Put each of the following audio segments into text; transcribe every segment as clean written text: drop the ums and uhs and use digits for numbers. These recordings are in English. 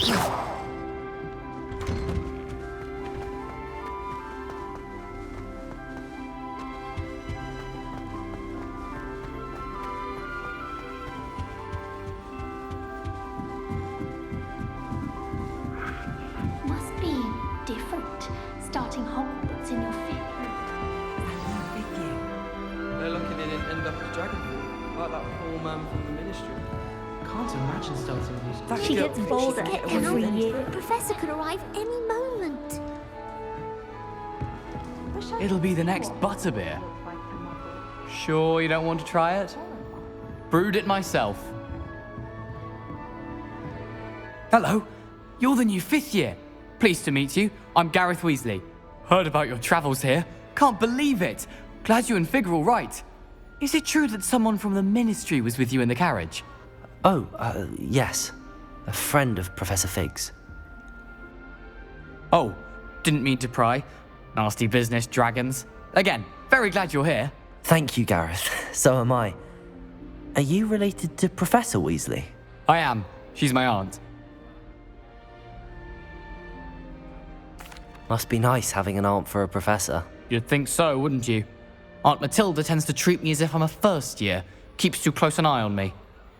Must be different, starting Hogwarts in your fifth year. They're lucky they didn't end up at Dragonfall, like that poor man from the Ministry. Can't imagine starting these. She gets bolder every year. The professor could arrive any moment. It'll be the next butterbeer. Sure you don't want to try it? Brewed it myself. Hello, you're the new fifth year. Pleased to meet you. I'm Gareth Weasley. Heard about your travels here. Can't believe it. Glad you and Fig are all right. Is it true that someone from the Ministry was with you in the carriage? Oh, yes. A friend of Professor Fig's. Oh, didn't mean to pry. Nasty business, dragons. Again, very glad you're here. Thank you, Gareth. So am I. Are you related to Professor Weasley? I am. She's my aunt. Must be nice having an aunt for a professor. You'd think so, wouldn't you? Aunt Matilda tends to treat me as if I'm a first year. Keeps too close an eye on me.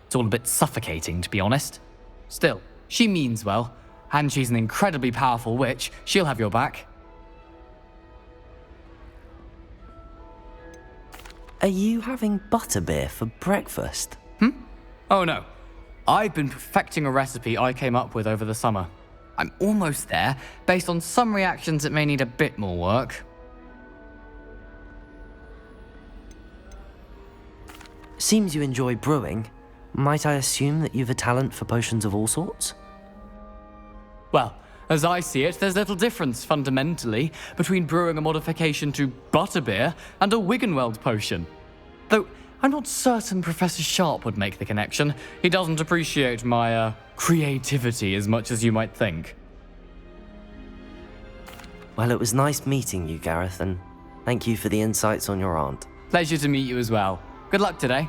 It's all a bit suffocating, to be honest. Still, she means well, and she's an incredibly powerful witch. She'll have your back. Are you having butterbeer for breakfast? Oh no. I've been perfecting a recipe I came up with over the summer. I'm almost there. Based on some reactions, it may need a bit more work. Seems you enjoy brewing. Might I assume that you've a talent for potions of all sorts? Well, as I see it, there's little difference, fundamentally, between brewing a modification to butterbeer and a Wiggenweld potion. Though, I'm not certain Professor Sharp would make the connection. He doesn't appreciate my, creativity as much as you might think. Well, it was nice meeting you, Gareth, and thank you for the insights on your aunt. Pleasure to meet you as well. Good luck today.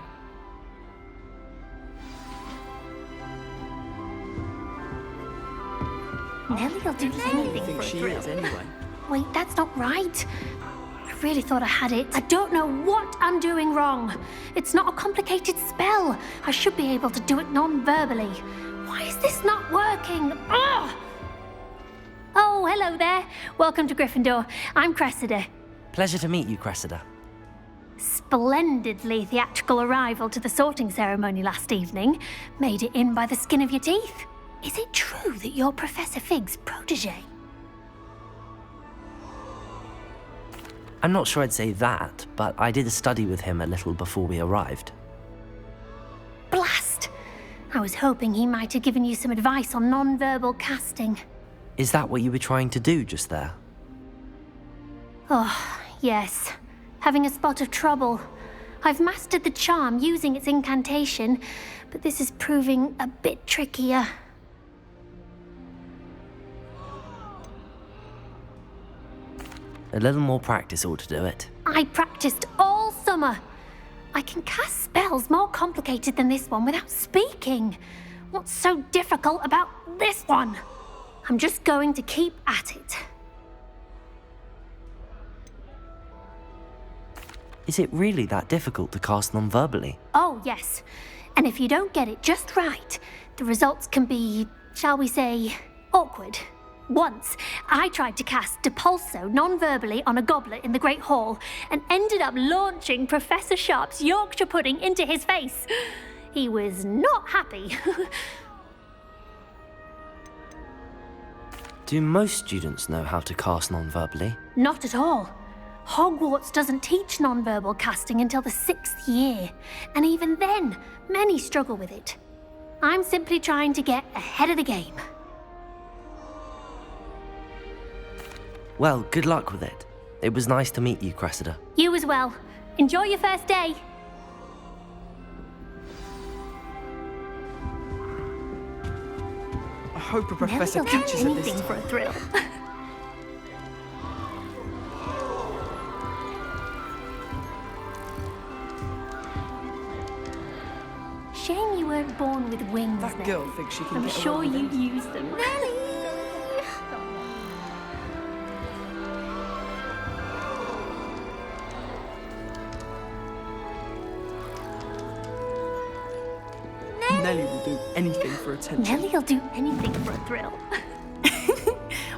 Nellie will do anything for a She thrill. is, anyway. Wait, that's not right. I really thought I had it. I don't know what I'm doing wrong. It's not a complicated spell. I should be able to do it non-verbally. Why is this not working? Ugh! Oh, hello there. Welcome to Gryffindor. I'm Cressida. Pleasure to meet you, Cressida. Splendidly theatrical arrival to the sorting ceremony last evening. Made it in by the skin of your teeth. Is it true that you're Professor Fig's protege? I'm not sure I'd say that, but I did a study with him a little before we arrived. Blast! I was hoping he might have given you some advice on non-verbal casting. Is that what you were trying to do just there? Oh, yes. Having a spot of trouble. I've mastered the charm using its incantation, but this is proving a bit trickier. A little more practice ought to do it. I practiced all summer. I can cast spells more complicated than this one without speaking. What's so difficult about this one? I'm just going to keep at it. Is it really that difficult to cast non-verbally? Oh, yes. And if you don't get it just right, the results can be, shall we say, awkward. Once, I tried to cast Depulso non-verbally on a goblet in the Great Hall and ended up launching Professor Sharp's Yorkshire pudding into his face. He was not happy. Do most students know how to cast non-verbally? Not at all. Hogwarts doesn't teach non-verbal casting until the 6th year, and even then, many struggle with it. I'm simply trying to get ahead of the game. Well, good luck with it. It was nice to meet you, Cressida. You as well. Enjoy your first day. I hope a professor Nellie will do catches it this anything for a time. thrill. shame you weren't born with wings. That then. girl thinks she can I'm get sure away with you'd anything. use them. Nellie will do anything for attention. Nellie'll do anything for a thrill.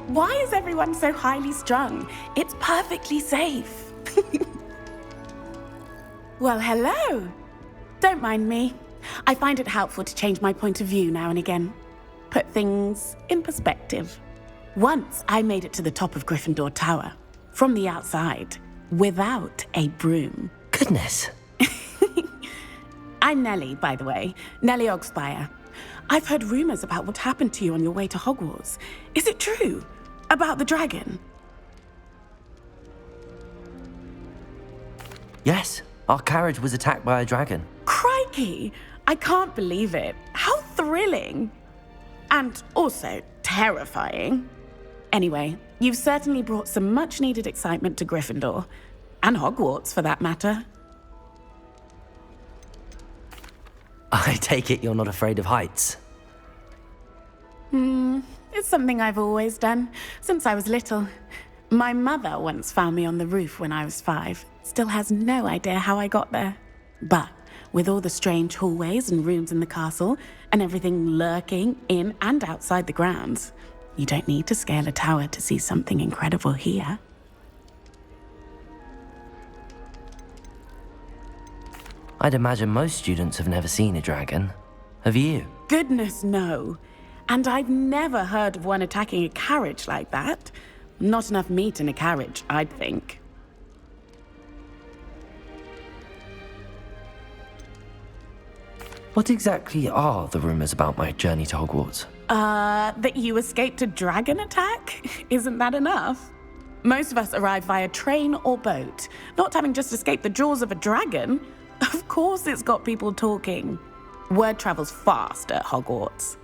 Why is everyone so highly strung? It's perfectly safe. Well, hello. Don't mind me. I find it helpful to change my point of view now and again. Put things in perspective. Once I made it to the top of Gryffindor Tower, from the outside, without a broom. Goodness. I'm Nellie, by the way. Nellie Ogspire. I've heard rumors about what happened to you on your way to Hogwarts. Is it true? About the dragon? Yes, our carriage was attacked by a dragon. Crikey! I can't believe it. How thrilling! And also terrifying. Anyway, you've certainly brought some much-needed excitement to Gryffindor. And Hogwarts, for that matter. I take it you're not afraid of heights. It's something I've always done, since I was little. My mother once found me on the roof when I was 5. Still has no idea how I got there. But with all the strange hallways and rooms in the castle, and everything lurking in and outside the grounds, you don't need to scale a tower to see something incredible here. I'd imagine most students have never seen a dragon. Have you? Goodness, no. And I've never heard of one attacking a carriage like that. Not enough meat in a carriage, I'd think. What exactly are the rumors about my journey to Hogwarts? That you escaped a dragon attack? Isn't that enough? Most of us arrive via train or boat, not having just escaped the jaws of a dragon. Of course it's got people talking. Word travels fast at Hogwarts.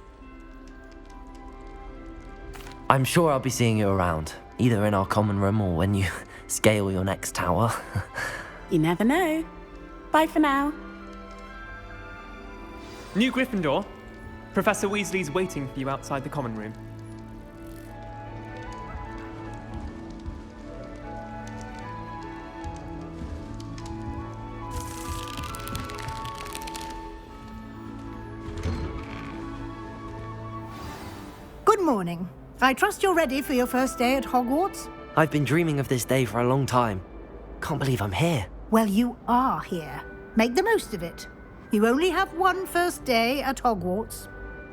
I'm sure I'll be seeing you around, either in our common room or when you scale your next tower. You never know. Bye for now. New Gryffindor. Professor Weasley's waiting for you outside the common room. Good morning. I trust you're ready for your first day at Hogwarts? I've been dreaming of this day for a long time. Can't believe I'm here. Well, you are here. Make the most of it. You only have one first day at Hogwarts.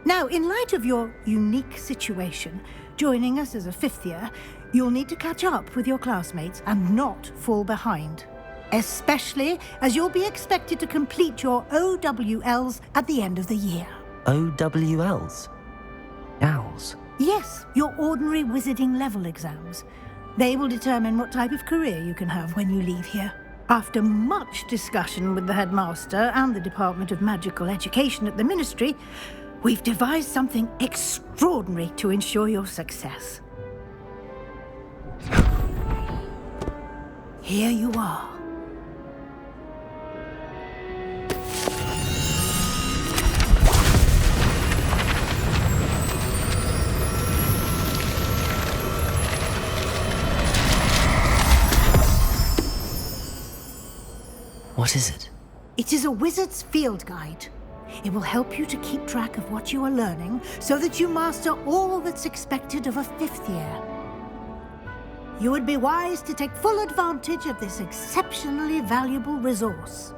Now, in light of your unique situation, joining us as a 5th year, you'll need to catch up with your classmates and not fall behind. Especially as you'll be expected to complete your OWLs at the end of the year. OWLs? Owls? Yes, your ordinary wizarding level exams. They will determine what type of career you can have when you leave here. After much discussion with the headmaster and the Department of Magical Education at the Ministry, we've devised something extraordinary to ensure your success. Here you are. What is it? It is a wizard's field guide. It will help you to keep track of what you are learning so that you master all that's expected of a 5th year. You would be wise to take full advantage of this exceptionally valuable resource.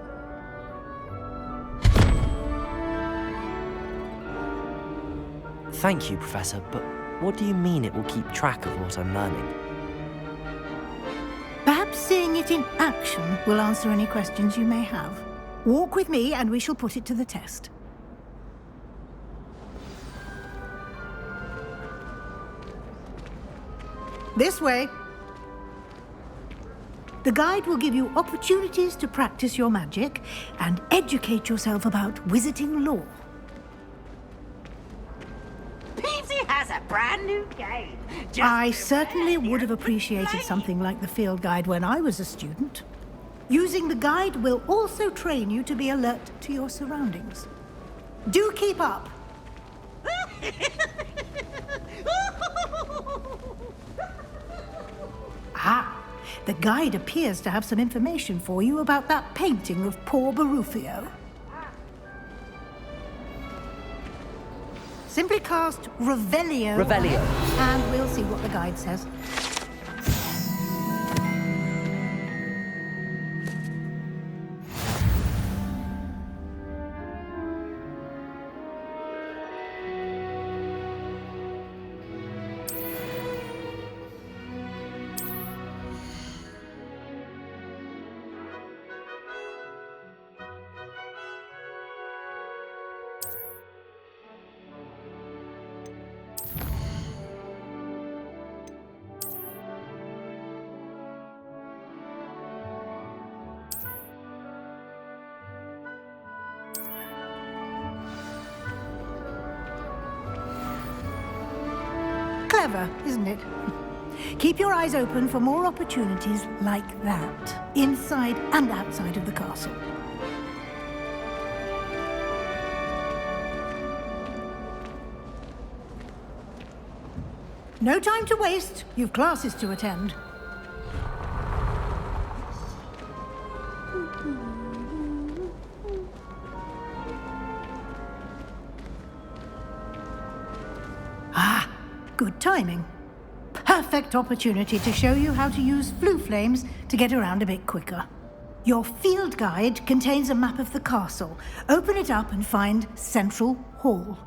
Thank you, Professor, but what do you mean it will keep track of what I'm learning? Perhaps seeing it in action will answer any questions you may have. Walk with me and we shall put it to the test. This way. The guide will give you opportunities to practice your magic and educate yourself about wizarding lore. Peavesy has a brand new game. I certainly would have appreciated something like the field guide when I was a student. Using the guide will also train you to be alert to your surroundings. Do keep up. Ah, the guide appears to have some information for you about that painting of poor Barufio. Simply cast Revelio. Revelio. And we'll see what the guide says. Clever, isn't it? Keep your eyes open for more opportunities like that, inside and outside of the castle. No time to waste. You've classes to attend. Ah, good timing. Perfect opportunity to show you how to use flue flames to get around a bit quicker. Your field guide contains a map of the castle. Open it up and find Central Hall.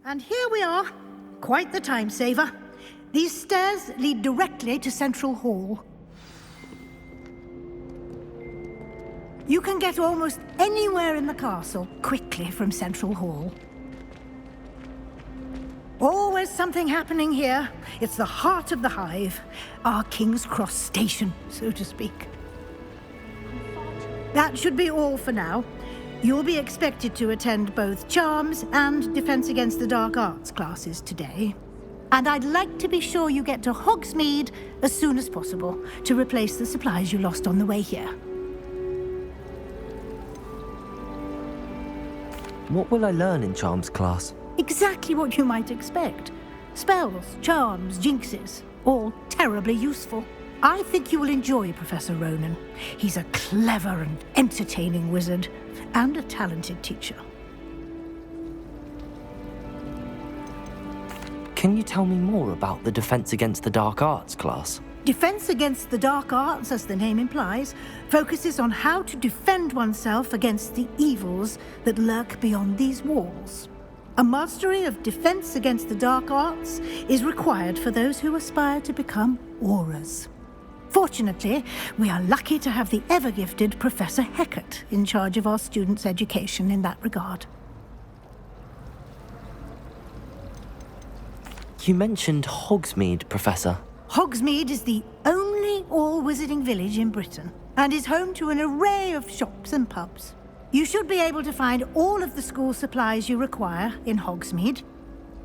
And here we are. Quite the time saver. These stairs lead directly to Central Hall. You can get almost anywhere in the castle quickly from Central Hall. Always something happening here. It's the heart of the hive. Our King's Cross station, so to speak. That should be all for now. You'll be expected to attend both Charms and Defense Against the Dark Arts classes today. And I'd like to be sure you get to Hogsmeade as soon as possible to replace the supplies you lost on the way here. What will I learn in Charms class? Exactly what you might expect. Spells, charms, jinxes, all terribly useful. I think you will enjoy Professor Ronan. He's a clever and entertaining wizard, and a talented teacher. Can you tell me more about the Defense Against the Dark Arts class? Defense Against the Dark Arts, as the name implies, focuses on how to defend oneself against the evils that lurk beyond these walls. A mastery of Defense Against the Dark Arts is required for those who aspire to become Aurors. Fortunately, we are lucky to have the ever-gifted Professor Hecat in charge of our students' education in that regard. You mentioned Hogsmeade, Professor. Hogsmeade is the only all-wizarding village in Britain, and is home to an array of shops and pubs. You should be able to find all of the school supplies you require in Hogsmeade.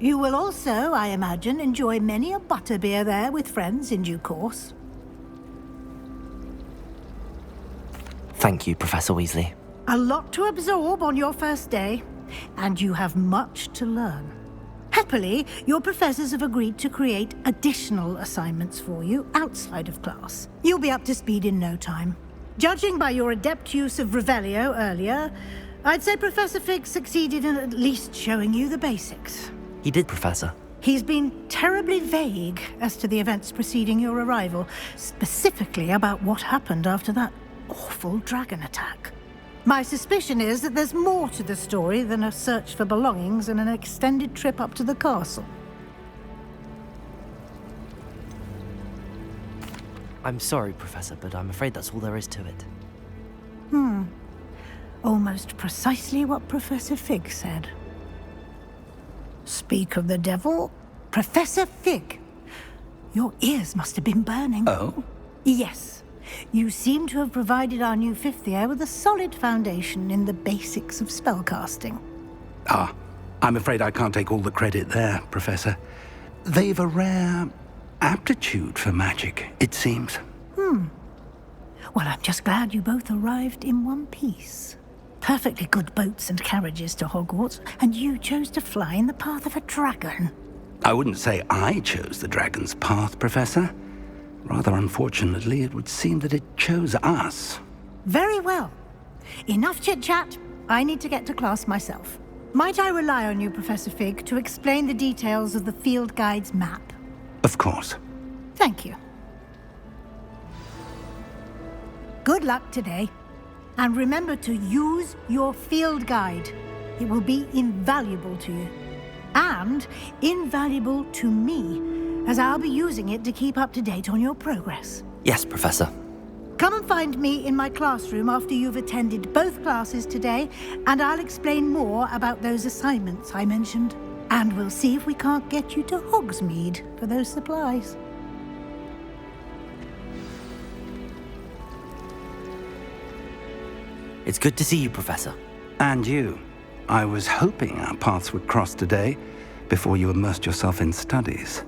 You will also, I imagine, enjoy many a butterbeer there with friends in due course. Thank you, Professor Weasley. A lot to absorb on your first day, and you have much to learn. Happily, your professors have agreed to create additional assignments for you outside of class. You'll be up to speed in no time. Judging by your adept use of Revelio earlier, I'd say Professor Fig succeeded in at least showing you the basics. He did, Professor. He's been terribly vague as to the events preceding your arrival, specifically about what happened after that awful dragon attack. My suspicion is that there's more to the story than a search for belongings and an extended trip up to the castle. I'm sorry, Professor, but I'm afraid that's all there is to it. Almost precisely what Professor Fig said. Speak of the devil, Professor Fig. Your ears must have been burning. Oh? Yes. You seem to have provided our new fifth year with a solid foundation in the basics of spellcasting. Ah, I'm afraid I can't take all the credit there, Professor. They've a rare aptitude for magic, it seems. Well, I'm just glad you both arrived in one piece. Perfectly good boats and carriages to Hogwarts, and you chose to fly in the path of a dragon. I wouldn't say I chose the dragon's path, Professor. Rather unfortunately, it would seem that it chose us. Very well. Enough chit-chat. I need to get to class myself. Might I rely on you, Professor Fig, to explain the details of the field guide's map? Of course. Thank you. Good luck today. And remember to use your field guide. It will be invaluable to you. And invaluable to me, as I'll be using it to keep up to date on your progress. Yes, Professor. Come and find me in my classroom after you've attended both classes today, and I'll explain more about those assignments I mentioned. And we'll see if we can't get you to Hogsmeade for those supplies. It's good to see you, Professor. And you. I was hoping our paths would cross today, before you immersed yourself in studies.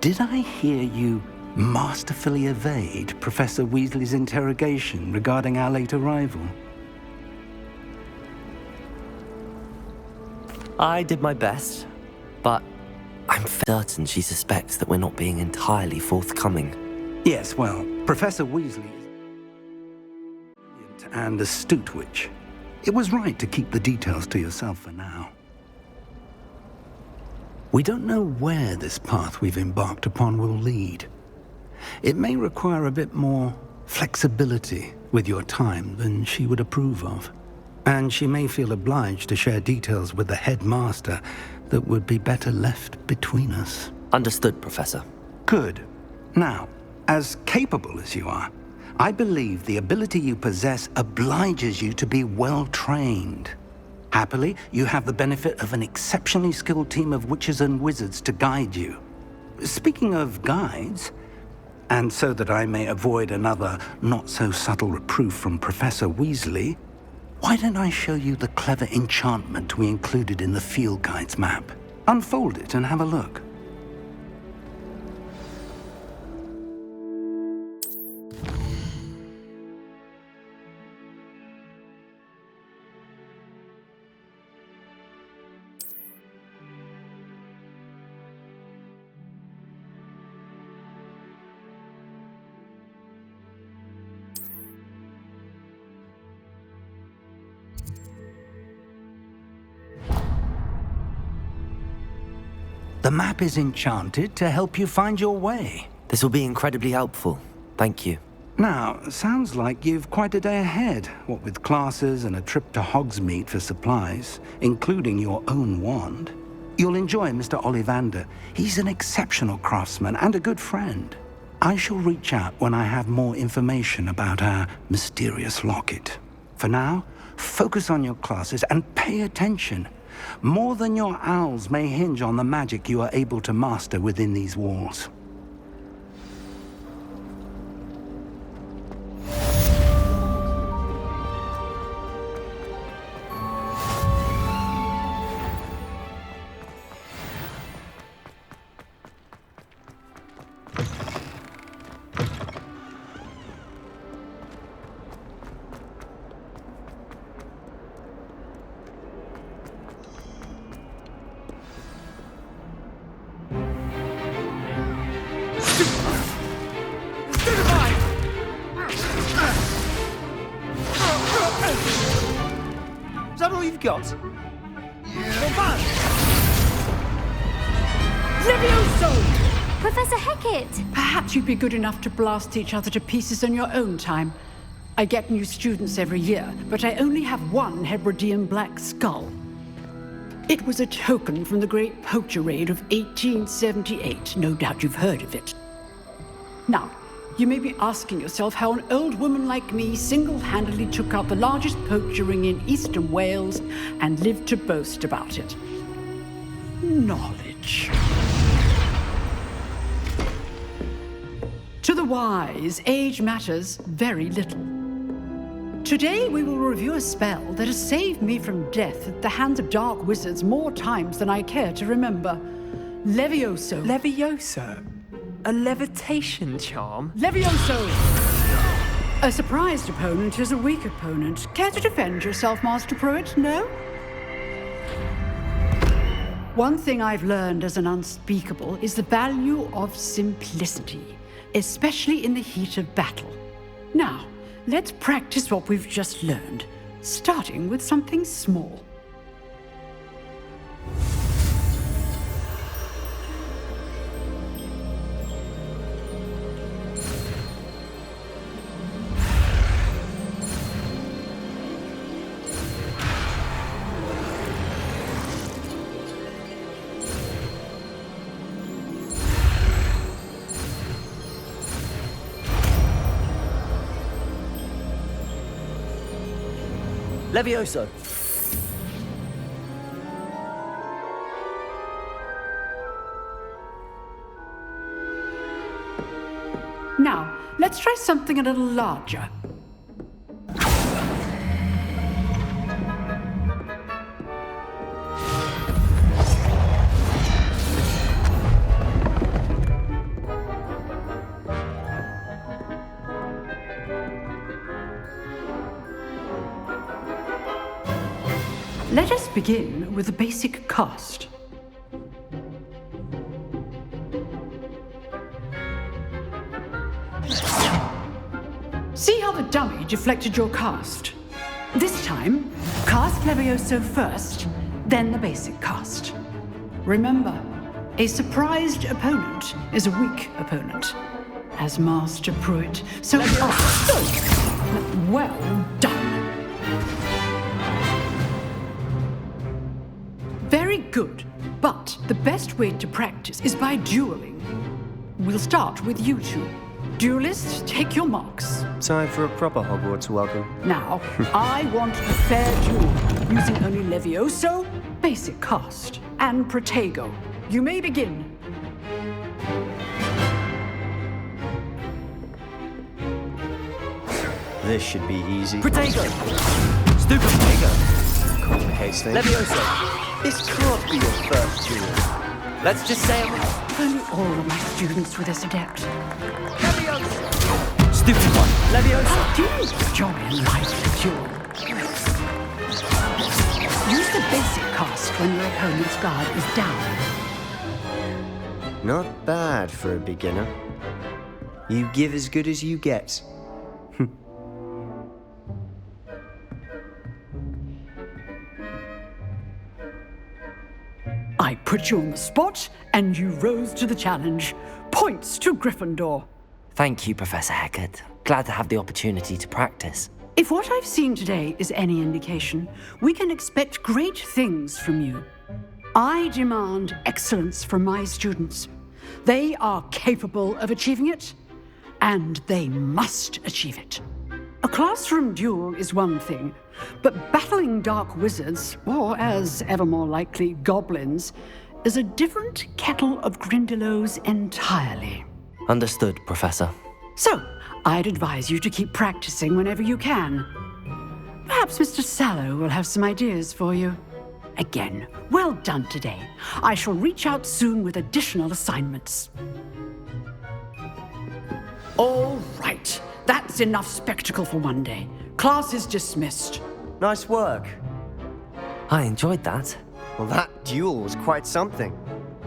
Did I hear you masterfully evade Professor Weasley's interrogation regarding our late arrival? I did my best, but I'm certain she suspects that we're not being entirely forthcoming. Yes, well, Professor Weasley is brilliant and astute witch. It was right to keep the details to yourself for now. We don't know where this path we've embarked upon will lead. It may require a bit more flexibility with your time than she would approve of. And she may feel obliged to share details with the headmaster that would be better left between us. Understood, Professor. Good. Now, as capable as you are, I believe the ability you possess obliges you to be well trained. Happily, you have the benefit of an exceptionally skilled team of witches and wizards to guide you. Speaking of guides, and so that I may avoid another not-so-subtle reproof from Professor Weasley, why don't I show you the clever enchantment we included in the field guide's map? Unfold it and have a look. The map is enchanted to help you find your way. This will be incredibly helpful. Thank you. Now, sounds like you've quite a day ahead, what with classes and a trip to Hogsmeade for supplies, including your own wand. You'll enjoy Mr. Ollivander. He's an exceptional craftsman and a good friend. I shall reach out when I have more information about our mysterious locket. For now, focus on your classes and pay attention. More than your owls may hinge on the magic you are able to master within these walls. Is that all you've got? Yeah. Levioso! Professor Hecat! Perhaps you'd be good enough to blast each other to pieces in your own time. I get new students every year, but I only have one Hebridean black skull. It was a token from the Great Poacher Raid of 1878. No doubt you've heard of it. Now, you may be asking yourself how an old woman like me single-handedly took out the largest poacher ring in eastern Wales and lived to boast about it. Knowledge. To the wise, age matters very little. Today we will review a spell that has saved me from death at the hands of dark wizards more times than I care to remember. Levioso. Levioso? A levitation charm? Levioso! A surprised opponent is a weak opponent. Care to defend yourself, Master Pruitt? No? One thing I've learned as an unspeakable is the value of simplicity, especially in the heat of battle. Now, let's practice what we've just learned, starting with something small. Levioso! Now, let's try something a little larger. Let us begin with the basic cast. See how the dummy deflected your cast? This time, cast Levioso first, then the basic cast. Remember, a surprised opponent is a weak opponent, as Master Pruitt. So, well done. Very good, but the best way to practice is by dueling. We'll start with you two. Duelists, take your marks. Time for a proper Hogwarts welcome. Now, I want a fair duel, using only Levioso, basic cast, and Protego. You may begin. This should be easy. Protego! Stupid Protego! Complicates things. Levioso! This can't be your first duel. Let's just say If only all of my students were this adept. Levioso! Stupid one! Levioso! Do you enjoy a life duel? Use the basic cast when your opponent's guard is down. Not bad for a beginner. You give as good as you get. I put you on the spot, and you rose to the challenge. Points to Gryffindor. Thank you, Professor Hecat. Glad to have the opportunity to practice. If what I've seen today is any indication, we can expect great things from you. I demand excellence from my students. They are capable of achieving it, and they must achieve it. A classroom duel is one thing, but battling dark wizards, or as ever more likely, goblins, is a different kettle of Grindylows entirely. Understood, Professor. So, I'd advise you to keep practicing whenever you can. Perhaps Mr. Sallow will have some ideas for you. Again, well done today. I shall reach out soon with additional assignments. All right, that's enough spectacle for one day. Class is dismissed. Nice work. I enjoyed that. Well, that duel was quite something.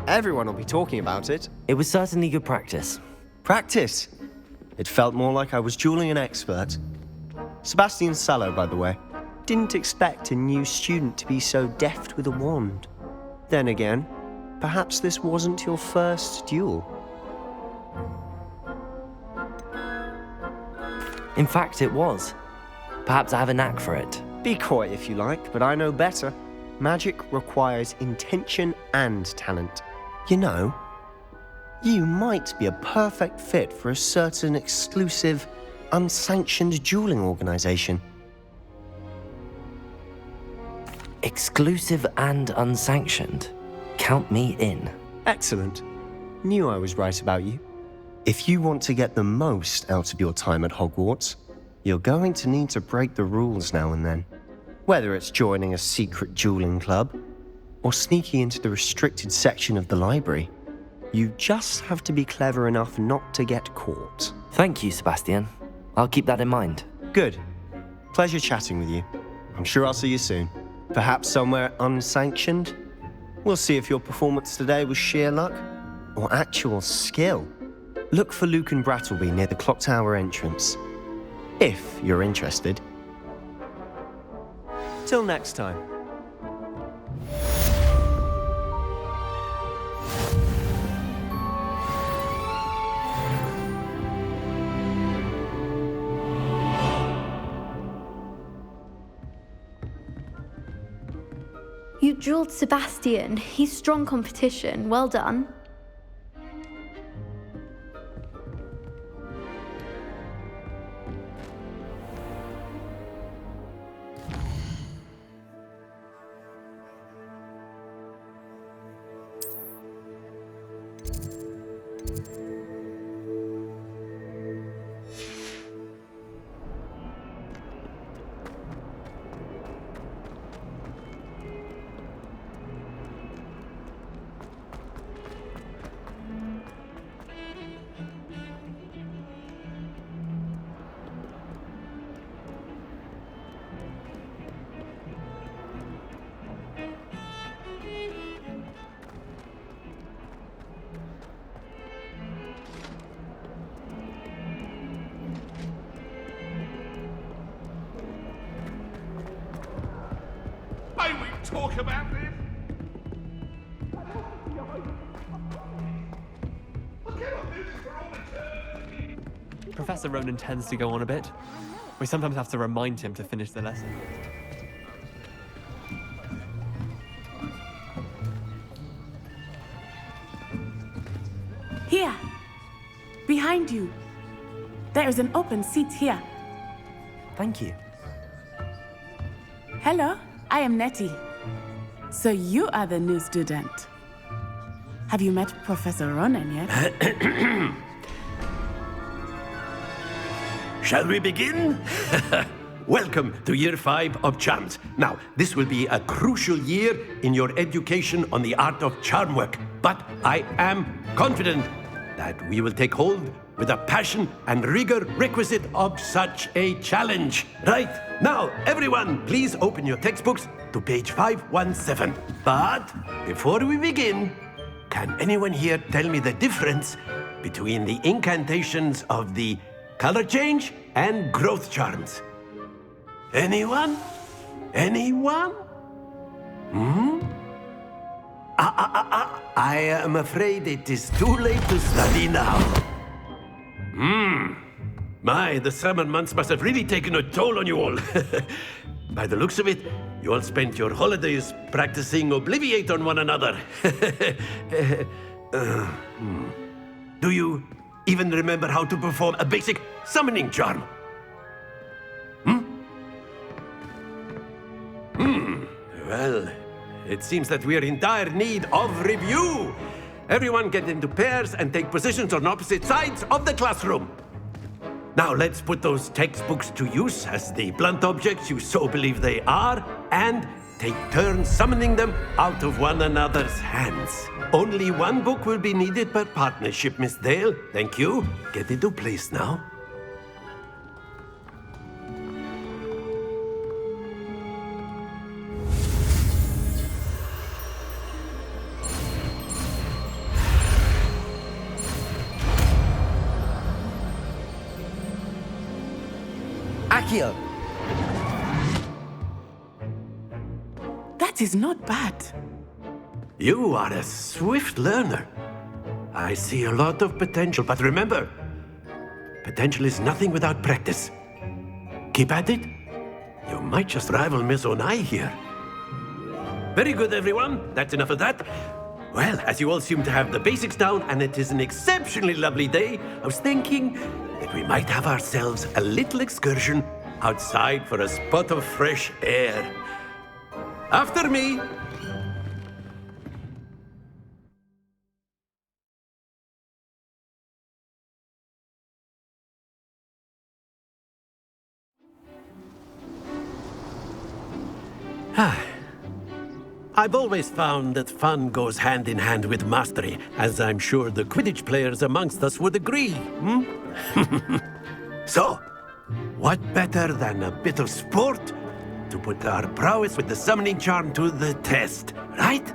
Everyone will be talking about it. It was certainly good practice. Practice? It felt more like I was dueling an expert. Sebastian Sallow, by the way. Didn't expect a new student to be so deft with a wand. Then again, perhaps this wasn't your first duel. In fact, it was. Perhaps I have a knack for it. Be coy if you like, but I know better. Magic requires intention and talent. You know, you might be a perfect fit for a certain exclusive, unsanctioned dueling organization. Exclusive and unsanctioned. Count me in. Excellent. Knew I was right about you. If you want to get the most out of your time at Hogwarts, you're going to need to break the rules now and then. Whether it's joining a secret dueling club or sneaking into the restricted section of the library, you just have to be clever enough not to get caught. Thank you, Sebastian. I'll keep that in mind. Good. Pleasure chatting with you. I'm sure I'll see you soon. Perhaps somewhere unsanctioned? We'll see if your performance today was sheer luck or actual skill. Look for Luke and Brattleby near the clock tower entrance, if you're interested. Till next time. You dueled Sebastian. He's strong competition. Well done. May we talk about this? Professor Ronan tends to go on a bit. We sometimes have to remind him to finish the lesson. Here, behind you. There is an open seat here. Thank you. Hello, I am Nettie. So you are the new student. Have you met Professor Ronan yet? Shall we begin? Welcome to Year 5 of Charms. Now, this will be a crucial year in your education on the art of charm work. But I am confident that we will take hold with the passion and rigor requisite of such a challenge. Right, now, everyone, please open your textbooks to page 517. But before we begin, can anyone here tell me the difference between the incantations of the color change and growth charms? Anyone? Anyone? I am afraid it is too late to study now. My, the summer months must have really taken a toll on you all. By the looks of it, you all spent your holidays practicing Obliviate on one another. Do you even remember how to perform a basic summoning charm? Well, it seems that we are in dire need of review. Everyone get into pairs and take positions on opposite sides of the classroom. Now let's put those textbooks to use as the blunt objects you so believe they are, and take turns summoning them out of one another's hands. Only one book will be needed per partnership, Miss Dale. Thank you. Get into place now. Accio! That is not bad. You are a swift learner. I see a lot of potential, but remember, potential is nothing without practice. Keep at it. You might just rival Miss Onai here. Very good, everyone. That's enough of that. Well, as you all seem to have the basics down, and it is an exceptionally lovely day, I was thinking that we might have ourselves a little excursion outside for a spot of fresh air. After me. I've always found that fun goes hand in hand with mastery, as I'm sure the Quidditch players amongst us would agree. So, what better than a bit of sport to put our prowess with the summoning charm to the test, right?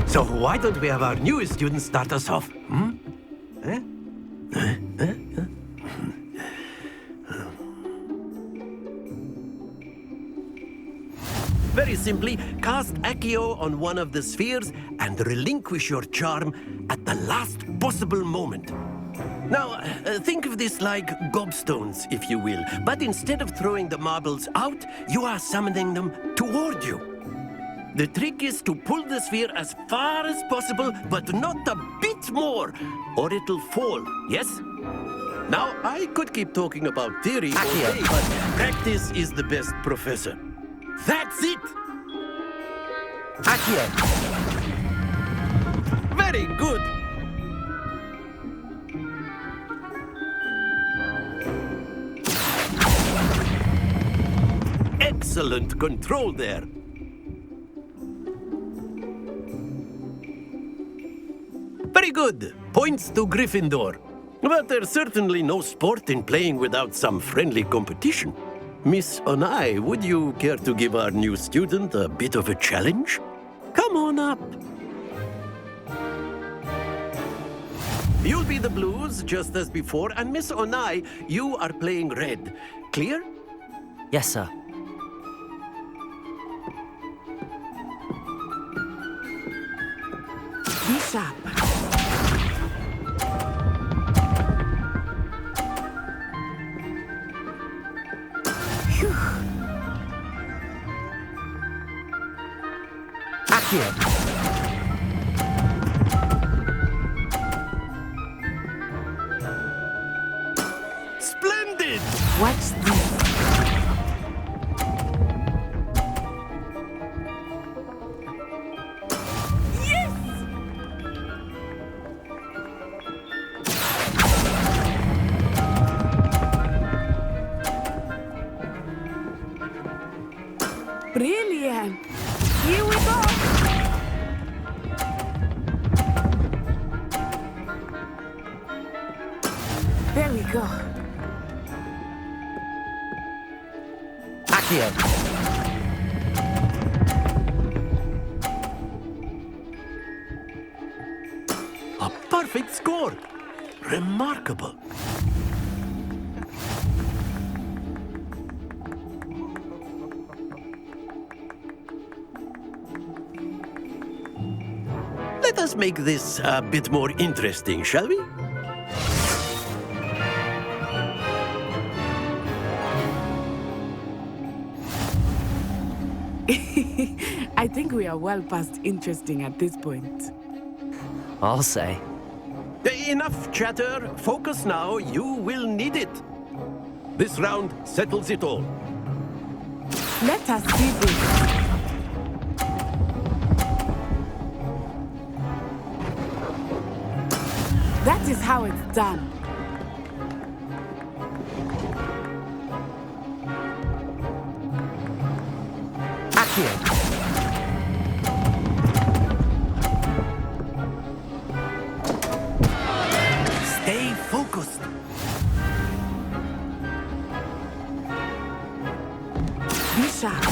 So why don't we have our newest student start us off? Very simply, cast Accio on one of the spheres and relinquish your charm at the last possible moment. Now, think of this like gobstones, if you will, but instead of throwing the marbles out, you are summoning them toward you. The trick is to pull the sphere as far as possible, but not a bit more, or it'll fall, yes? Now, I could keep talking about theory all day, but practice is the best professor. That's it! Accio! Very good! Excellent control there. Very good. Points to Gryffindor. But there's certainly no sport in playing without some friendly competition. Miss Onai, would you care to give our new student a bit of a challenge? Come on up. You'll be the blues, just as before, and Miss Onai, you are playing red. Clear? Yes, sir. Be sharp. Accio! Splendid! Watch this. Brilliant! Here we go! There we go. Accio! A perfect score! Remarkable! Let us make this a bit more interesting, shall we? I think we are well past interesting at this point. I'll say. Enough chatter. Focus now. You will need it. This round settles it all. Let us see this. That is how it's done. Accio! Stay focused. Be sharp.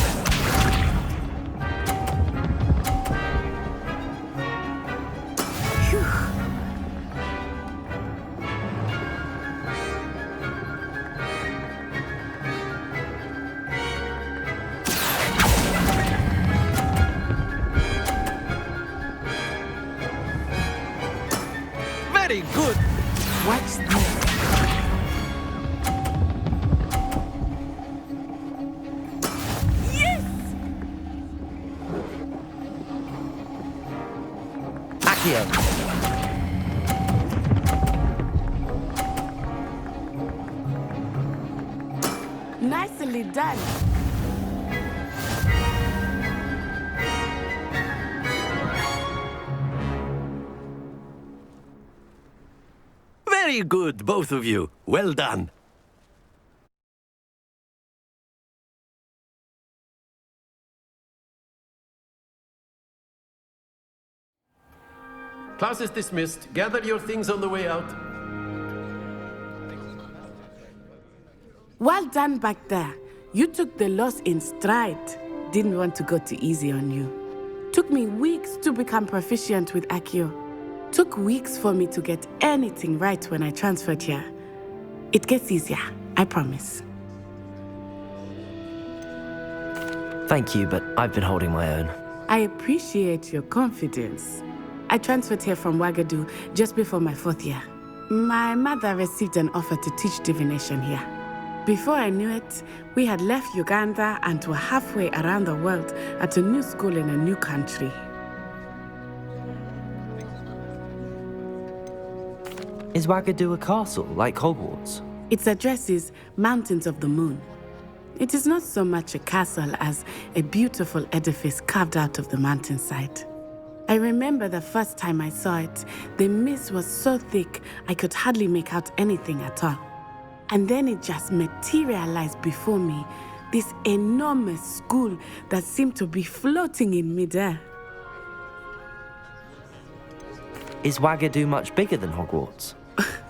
Phew. Accio! Nicely done. Very good, both of you. Well done. Class is dismissed. Gather your things on the way out. Well done back there. You took the loss in stride. Didn't want to go too easy on you. Took me weeks to become proficient with Accio. Took weeks for me to get anything right when I transferred here. It gets easier, I promise. Thank you, but I've been holding my own. I appreciate your confidence. I transferred here from Wagadu just before my 4th year. My mother received an offer to teach divination here. Before I knew it, we had left Uganda and were halfway around the world at a new school in a new country. Is Wagadu a castle, like Hogwarts? Its address is Mountains of the Moon. It is not so much a castle as a beautiful edifice carved out of the mountainside. I remember the first time I saw it, the mist was so thick I could hardly make out anything at all. And then it just materialized before me, this enormous school that seemed to be floating in midair. Is Wagadu much bigger than Hogwarts?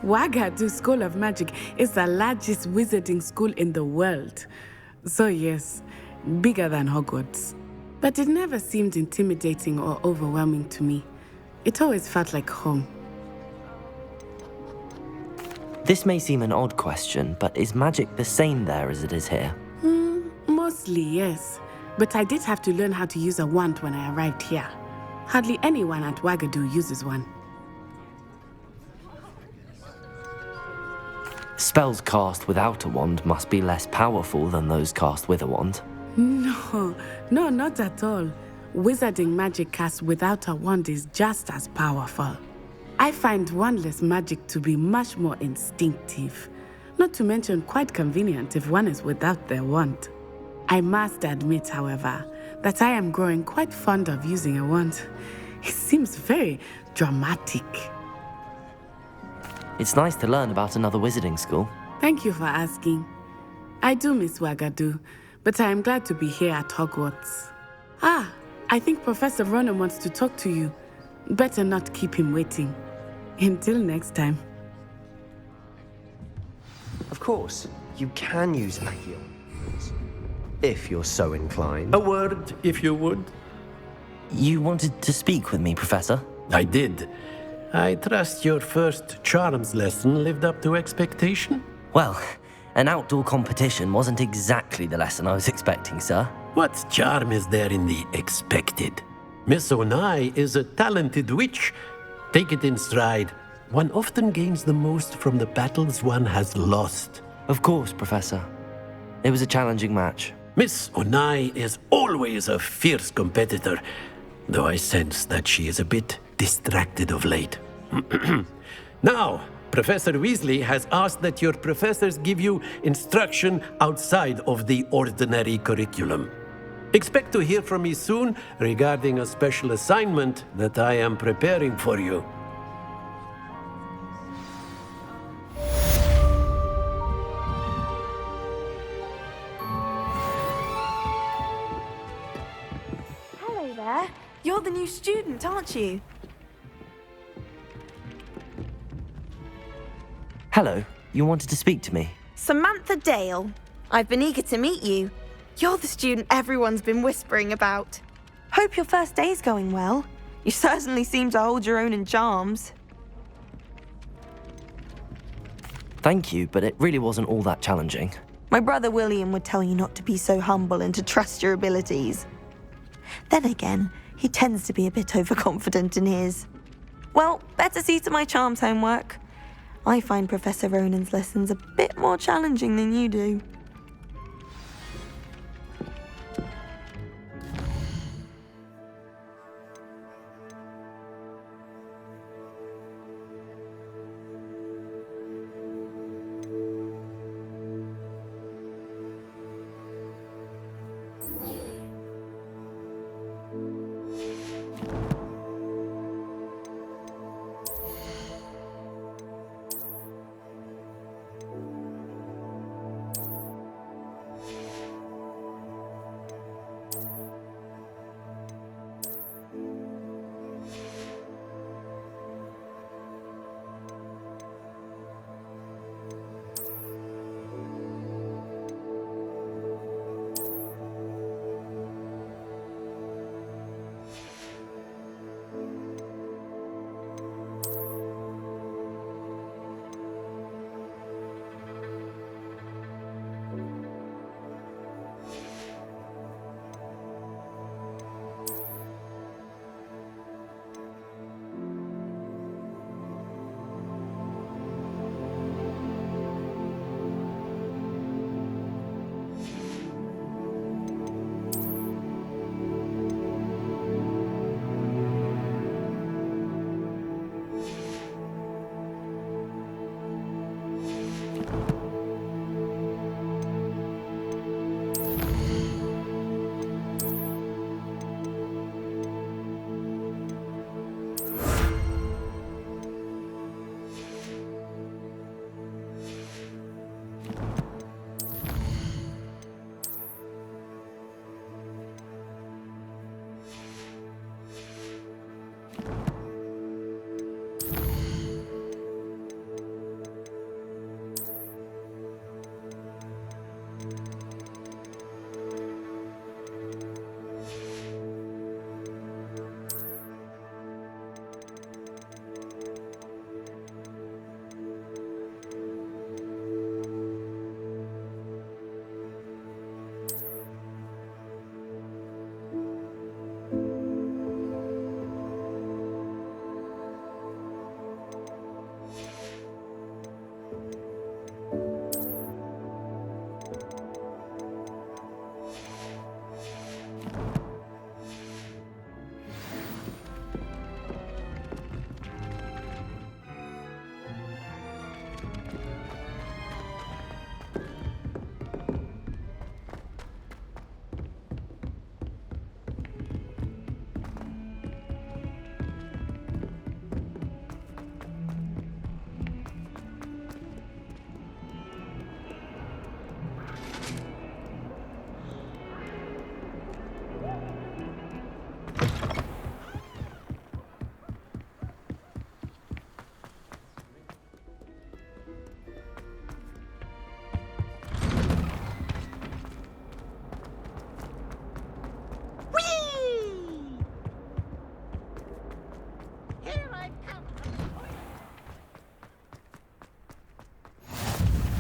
Wagadu School of Magic is the largest wizarding school in the world. So yes, bigger than Hogwarts. But it never seemed intimidating or overwhelming to me. It always felt like home. This may seem an odd question, but is magic the same there as it is here? Mostly, yes. But I did have to learn how to use a wand when I arrived here. Hardly anyone at Wagadu uses one. Spells cast without a wand must be less powerful than those cast with a wand. No, not at all. Wizarding magic cast without a wand is just as powerful. I find wandless magic to be much more instinctive. Not to mention quite convenient if one is without their wand. I must admit, however, that I am growing quite fond of using a wand. It seems very dramatic. It's nice to learn about another wizarding school. Thank you for asking. I do miss Wagadu, but I am glad to be here at Hogwarts. I think Professor Ronan wants to talk to you. Better not keep him waiting. Until next time. Of course, you can use Accio. If you're so inclined. A word, if you would. You wanted to speak with me, Professor? I did. I trust your first charms lesson lived up to expectation? Well, an outdoor competition wasn't exactly the lesson I was expecting, sir. What charm is there in the expected? Miss Onai is a talented witch. Take it in stride. One often gains the most from the battles one has lost. Of course, Professor. It was a challenging match. Miss Onai is always a fierce competitor, though I sense that she is a bit distracted of late. Now, Professor Weasley has asked that your professors give you instruction outside of the ordinary curriculum. Expect to hear from me soon regarding a special assignment that I am preparing for you. Hello there. You're the new student, aren't you? Hello, you wanted to speak to me? Samantha Dale. I've been eager to meet you. You're the student everyone's been whispering about. Hope your first day's going well. You certainly seem to hold your own in charms. Thank you, but it really wasn't all that challenging. My brother William would tell you not to be so humble and to trust your abilities. Then again, he tends to be a bit overconfident in his. Well, better see to my charms homework. I find Professor Ronan's lessons a bit more challenging than you do.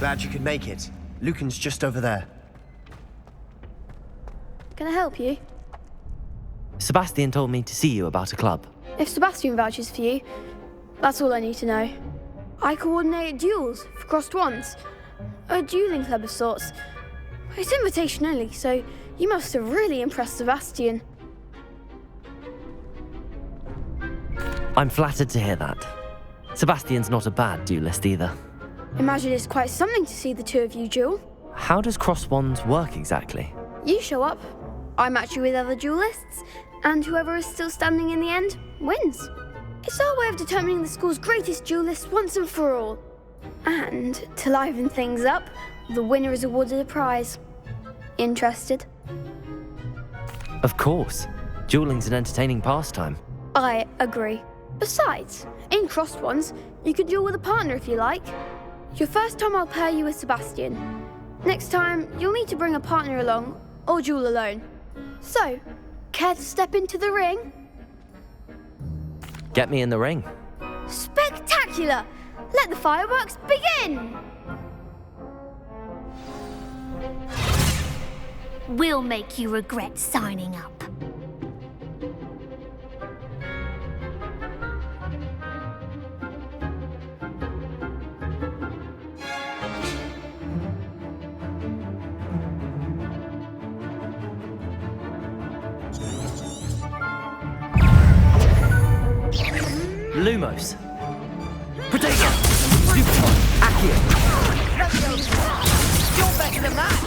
Glad you could make it. Lucan's just over there. Can I help you? Sebastian told me to see you about a club. If Sebastian vouches for you, that's all I need to know. I coordinate duels for crossed wands. A dueling club of sorts. It's invitation only, so you must have really impressed Sebastian. I'm flattered to hear that. Sebastian's not a bad duelist either. Imagine it's quite something to see the two of you duel. How does cross wands work exactly? You show up, I match you with other duelists, and whoever is still standing in the end wins. It's our way of determining the school's greatest duelist once and for all. And to liven things up, the winner is awarded a prize. Interested? Of course. Dueling's an entertaining pastime. I agree. Besides, in crossed ones, you can duel with a partner if you like. Your first time I'll pair you with Sebastian. Next time, you'll need to bring a partner along, or duel alone. So, care to step into the ring? Get me in the ring. Spectacular! Let the fireworks begin! We'll make you regret signing up. Lumos. Protego. Super. Accio. You're better than that!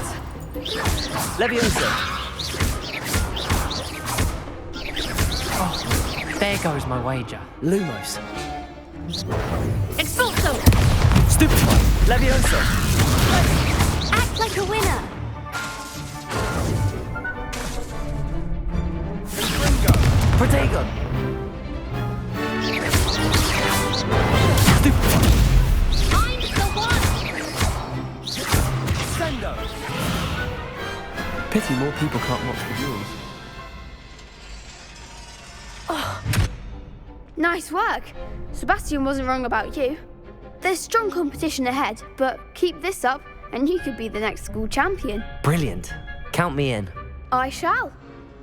Leviosa. Oh, there goes my wager. Lumos. Expulso! Stupefy. Leviosa. Act like a winner. Protego. I'm the one! Sendo. Pity more people can't watch the duels. Nice work. Sebastian wasn't wrong about you. There's strong competition ahead, but keep this up and you could be the next school champion. Brilliant. Count me in. I shall.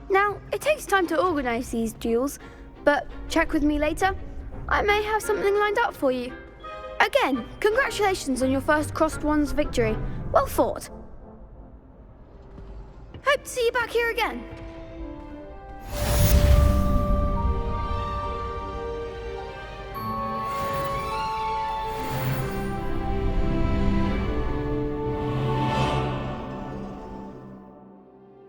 Now, it takes time to organise these duels, but check with me later. I may have something lined up for you. Again, congratulations on your first crossed wands victory. Well fought. Hope to see you back here again.